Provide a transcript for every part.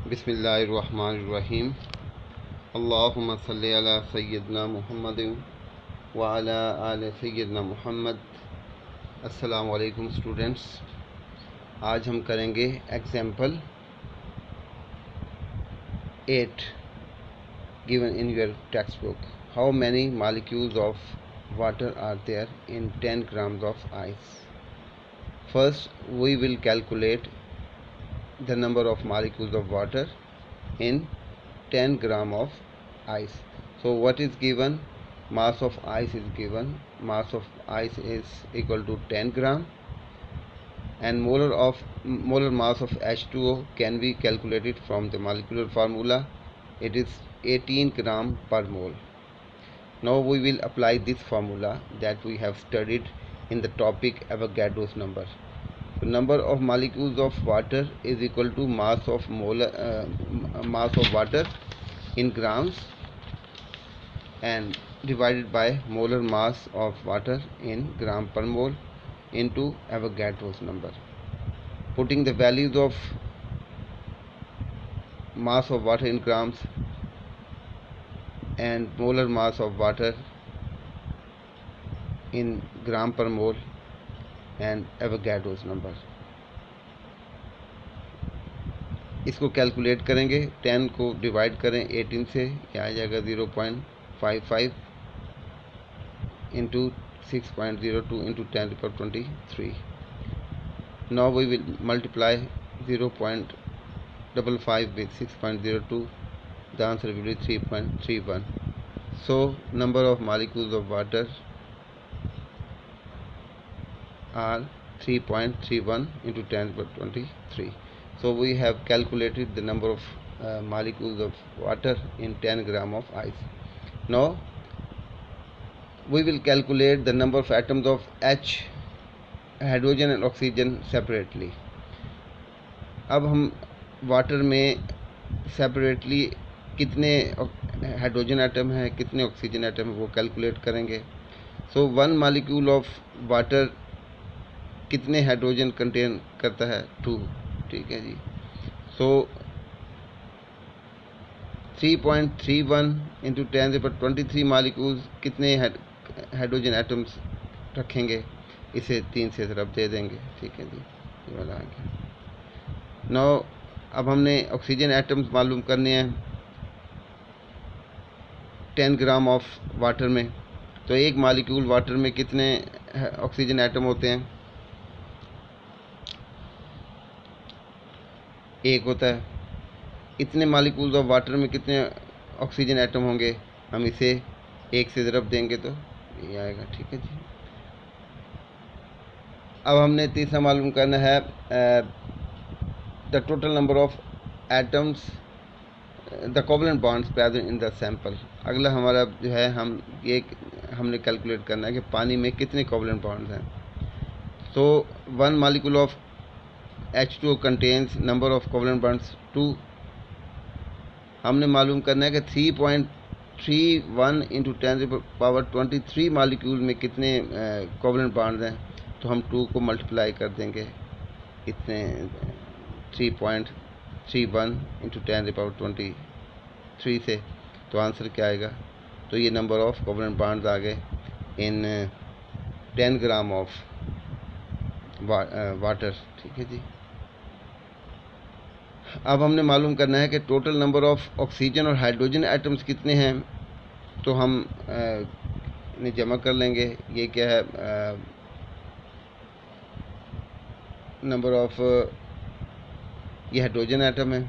बिस्मिल्लाहिर्रहमानिर्रहीम। अल्लाहुम्मा सल्लि अला सय्यदना मुहम्मद व अला आले सय्यदना मुहम्मद। अस्सलामु अलैकुम स्टूडेंट्स। आज हम करेंगे example 8 given in your textbook. How many molecules of water are there in 10 grams of ice? First we will calculate the number of molecules of water in 10 gram of ice. So what is given? Mass of ice is given. Mass of ice is equal to 10 gram, and molar mass of H2O can be calculated from the molecular formula. It is 18 gram per mole. Now we will apply this formula that we have studied in the topic Avogadro's number. So number of molecules of water is equal to mass of water in grams and divided by molar mass of water in gram per mole into Avogadro's number. Putting the values of mass of water in grams and molar mass of water in gram per mole and Avogadro's number, इसको calculate करेंगे। 10 को divide करें 18 से, यह आ जाएगा 0.55 into 6.02 into 10⁻23। Now we will multiply 0.55 with 6.02. The answer will be 3.31. So number of molecules of water are 3.31 into 10⁻23. So we have calculated the number of molecules of water in 10 gram of ice. Now we will calculate the number of atoms of H, hydrogen and oxygen separately. अब हम water में separately कितने hydrogen atom है, कितने oxygen atom है, वो calculate करेंगे। सो 1 molecule of water कितने हाइड्रोजन कंटेन करता है? 2। ठीक है जी। सो 3.31 इंटू 10⁻23 मॉलिक्यूल्स कितने हाइड्रोजन एटम्स रखेंगे? इसे 3 से तरफ दे देंगे। ठीक है जी, ये वाला आ गया। नाउ अब हमने ऑक्सीजन एटम्स मालूम करने हैं 10 ग्राम ऑफ वाटर में। तो एक मॉलिक्यूल वाटर में कितने ऑक्सीजन एटम होते हैं? 1 होता है। इतने मॉलिक्यूल्स ऑफ वाटर में कितने ऑक्सीजन एटम होंगे? हम इसे 1 से ज़रब देंगे तो ये आएगा। ठीक है जी। अब हमने तीसरा मालूम करना है the total number of atoms, the covalent bonds present in the sample. अगला हमारा जो है हमने कैलकुलेट करना है कि पानी में कितने कोवलेंट बॉन्ड्स हैं। सो 1 molecule of H2O contains number of covalent bonds 2। हमने मालूम करना है कि 3.31 इंटू 10⁻23 मॉलिक्यूल में कितने कोवलेंट बॉन्ड्स हैं। तो हम 2 को मल्टीप्लाई कर देंगे इतने 3.31 इंटू 10⁻23 से, तो आंसर क्या आएगा? तो ये नंबर ऑफ कोवलेंट बॉन्ड्स आ गए इन 10 ग्राम ऑफ वाटर। ठीक है जी। अब हमने मालूम करना है कि टोटल नंबर ऑफ ऑक्सीजन और हाइड्रोजन एटम्स कितने हैं। तो हम इन्हें जमा कर लेंगे। ये क्या है? नंबर ऑफ, ये हाइड्रोजन एटम है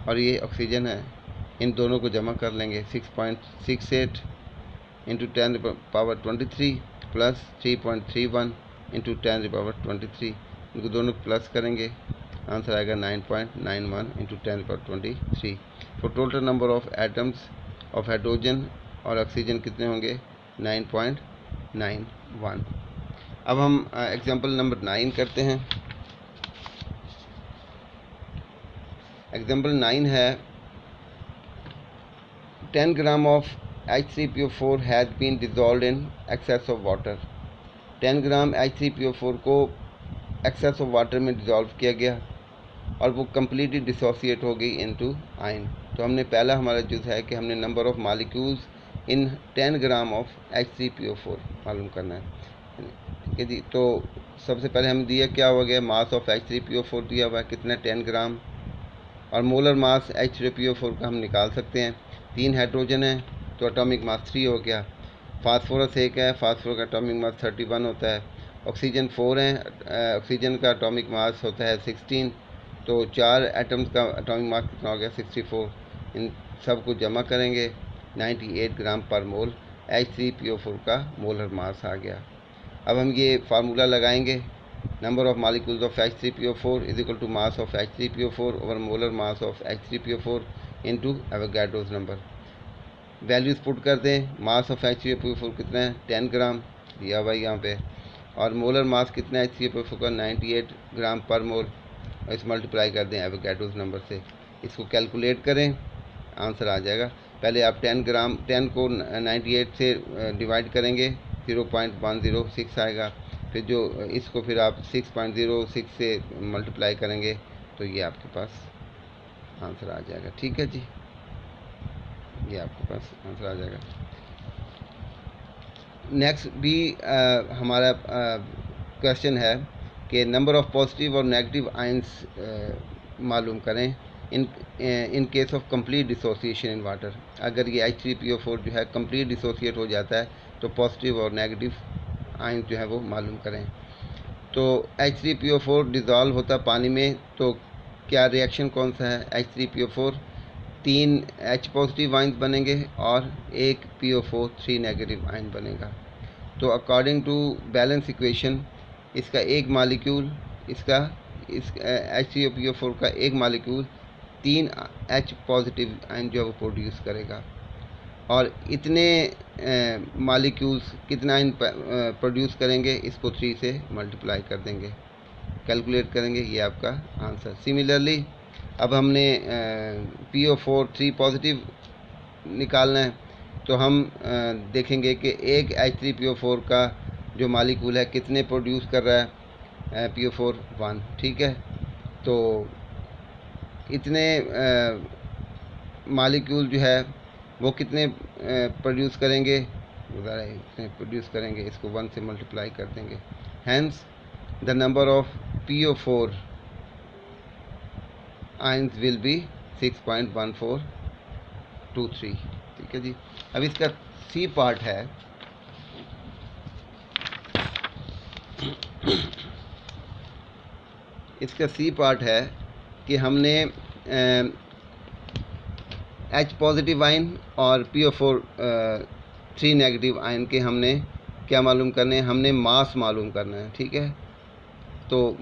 और ये ऑक्सीजन है। इन दोनों को जमा कर लेंगे। 6.68 इंटू 10⁻23 प्लस 3.31 इंटू 10⁻23, इनको दोनों प्लस करेंगे, आंसर आएगा 9.91 इंटू 10⁻23। तो total number of atoms of hydrogen और ऑक्सीजन कितने होंगे? 9.91। अब हम एग्जांपल नंबर 9 करते हैं। एग्जांपल 9 है 10 gram of H3PO4 has been dissolved in excess of water. 10 gram H3PO4 को एक्सेस ऑफ वाटर में डिज़ोल्व किया गया। और वो कम्प्लीटली डिसोसिएट हो गई इनटू आयन। तो हमने पहला हमारा जो है कि हमने number of molecules in 10 gram of H3PO4 मालूम करना है, ठीक है जी। तो सबसे पहले हम दिया क्या हो गया, मास ऑफ H3PO4 दिया हुआ है कितना 10 ग्राम, और मोलर मास H3PO4 का हम निकाल सकते हैं। 3 हाइड्रोजन है तो एटॉमिक मास 3 हो गया। फास्फोरस 1 है, फास्फोरस का एटॉमिक मास 31 होता है। ऑक्सीजन 4 है, ऑक्सीजन का एटॉमिक मास होता है 16, तो 4 एटम्स का एटॉमिक मास कितना हो गया 64। इन सब को जमा करेंगे 98 ग्राम पर मोल H3PO4 का मोलर मास आ गया। अब हम ये फार्मूला लगाएंगे, number of molecules of H3PO4 is equal to mass of H3PO4 over molar mass of H3PO4 into Avogadro's number. Values put कर दें, मास ऑफ H3PO4 कितना है 10 ग्राम दिया हुआ यहाँ पे, और मोलर मास कितना है H3PO4 का 98 ग्राम पर मोल, और इस मल्टीप्लाई कर दें एवोगाड्रोस नंबर से। इसको कैलकुलेट करें, आंसर आ जाएगा। पहले आप 10 को 98 से डिवाइड करेंगे 0.106 आएगा, फिर जो इसको फिर आप 6.06 से मल्टीप्लाई करेंगे तो ये आपके पास आंसर आ जाएगा, ठीक है जी, ये आपके पास आंसर आ जाएगा। नेक्स्ट भी हमारा क्वेश्चन है कि नंबर ऑफ पॉजिटिव और नेगेटिव आयंस मालूम करें in case of complete dissociation in water. अगर ये H3PO4 जो है कंप्लीट डिसोसिएट हो जाता है तो पॉजिटिव और नेगेटिव आयंस जो है वो मालूम करें। तो H3PO4 डिज़ोल्व होता है पानी में, तो क्या रिएक्शन कौन सा है, H3PO4 3 H पॉजिटिव आयंस बनेंगे और एक PO4 3 नेगेटिव आयन बनेगा। तो अकॉर्डिंग टू बैलेंस इक्वेशन इसका एक मालिक्यूल इस H3PO4 का एक मालिक्यूल 3 H पॉजिटिव आयन जो है वो प्रोड्यूस करेगा, और इतने मालिक्यूल्स कितना आयन प्रोड्यूस करेंगे इसको 3 से मल्टीप्लाई कर देंगे, कैलकुलेट करेंगे, ये आपका आंसर। सिमिलरली अब हमने PO4 3 पॉजिटिव निकालना है, तो हम देखेंगे कि एक H3PO4 का जो मालिक्यूल है कितने प्रोड्यूस कर रहा है PO4 1, ठीक है। तो इतने मालिक्यूल जो है वो कितने प्रोड्यूस करेंगे, इतने प्रोड्यूस करेंगे, इसको 1 से मल्टीप्लाई कर देंगे। Hence the number of PO4 ions will be 6.1423, ठीक है जी। अब इसका सी पार्ट है, इसका सी पार्ट है कि हमने H पॉजिटिव आयन और PO4 3 नेगेटिव आयन के हमने क्या मालूम करने हैं, हमने मास मालूम करना है, ठीक है। तो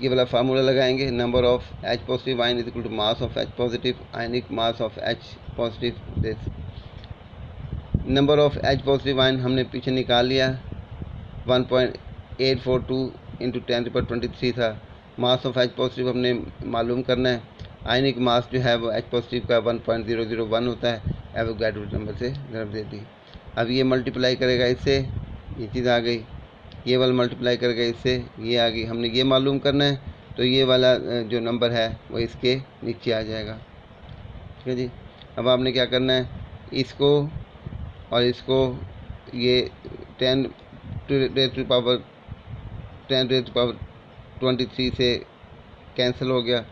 ये वाला फार्मूला लगाएंगे, number of H positive ion is equal to mass of H positive, ionic mass of H positive. This number of H positive ion हमने पीछे निकाल लिया, 1.842 इंटू 10⁻23 था। मास ऑफ H पॉजिटिव हमने मालूम करना है, आयनिक मास जो है वो H पॉजिटिव का 1.001 होता है, एवोगाड्रो नंबर से ज़रूर दे दी। अब ये मल्टीप्लाई करेगा इससे, ये चीज़ आ गई, ये वाला मल्टीप्लाई करेगा इससे, ये आ गई। हमने ये मालूम करना है तो ये वाला जो नंबर है वो इसके नीचे आ जाएगा, ठीक है जी। अब आपने क्या करना है, इसको और इसको ये 10 raised to power 23 से कैंसिल हो गया।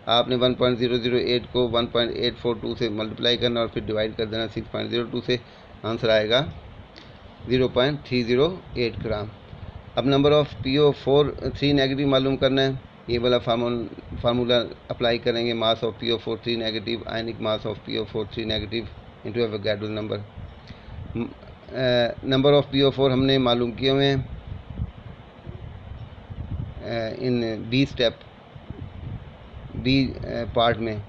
आपने 1.008 को 1.842 से मल्टीप्लाई करना और फिर डिवाइड कर देना 6.02 से, आंसर आएगा 0.308 ग्राम। अब नंबर ऑफ PO4 3 नेगेटिव मालूम करना है, ये वाला फार्मूला अप्लाई करेंगे, mass of PO4 3 negative, ionic mass of PO4 3 negative into Avogadro number. Number of PO4 हमने मालूम किए हुए हैं इन B स्टेप, B पार्ट में।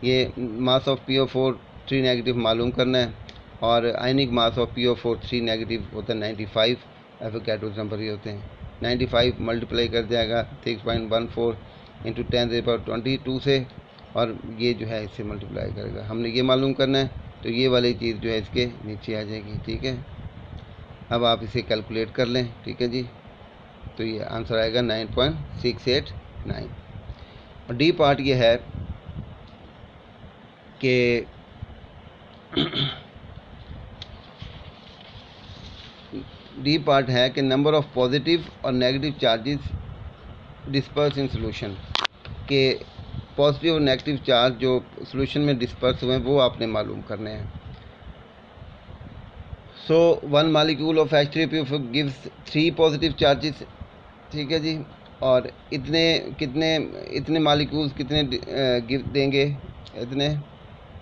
ये मास ऑफ PO4 3 नेगेटिव मालूम करना है, और आयनिक मास ऑफ PO4 3 नेगेटिव होता है 95, एवोगाड्रो नंबर ही होते हैं। 95 मल्टीप्लाई कर जाएगा 6.14 इंटू 10⁻22 से, और ये जो है इससे मल्टीप्लाई करेगा। हमने ये मालूम करना है तो ये वाली चीज़ जो है इसके नीचे आ जाएगी, ठीक है। अब आप इसे कैलकुलेट कर लें, ठीक है जी। तो ये आंसर आएगा 9.689। और डी पार्ट ये है कि डी पार्ट है कि नंबर ऑफ पॉजिटिव और negative charges disperse in solution, के पॉजिटिव और नेगेटिव चार्ज जो सोल्यूशन में डिस्पर्स हुए हैं वो आपने मालूम करने हैं। सो 1 molecule of H3PO gives 3 positive charges, ठीक है जी, और इतने मॉलिक्यूल्स कितने गिव देंगे इतने,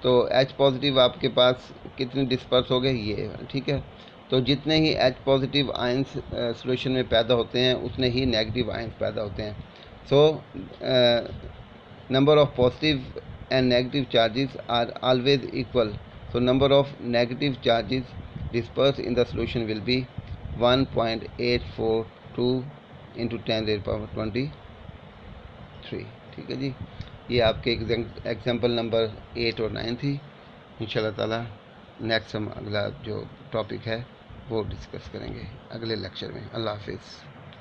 तो H पॉजिटिव आपके पास कितने डिस्पर्स हो गए ये, ठीक है। तो जितने ही H पॉजिटिव आयंस सॉल्यूशन में पैदा होते हैं उतने ही नेगेटिव आयंस पैदा होते हैं। So number of positive and negative charges are always equal, so number of negative charges dispersed in the solution will be 1.842 into 10⁻23, ठीक है जी। ये आपके एग्जाम्पल नंबर 8 और 9 थी। इंशाल्लाह ताला नेक्स्ट हम अगला जो टॉपिक है वो डिस्कस करेंगे अगले लेक्चर में। अल्लाह हाफिज़।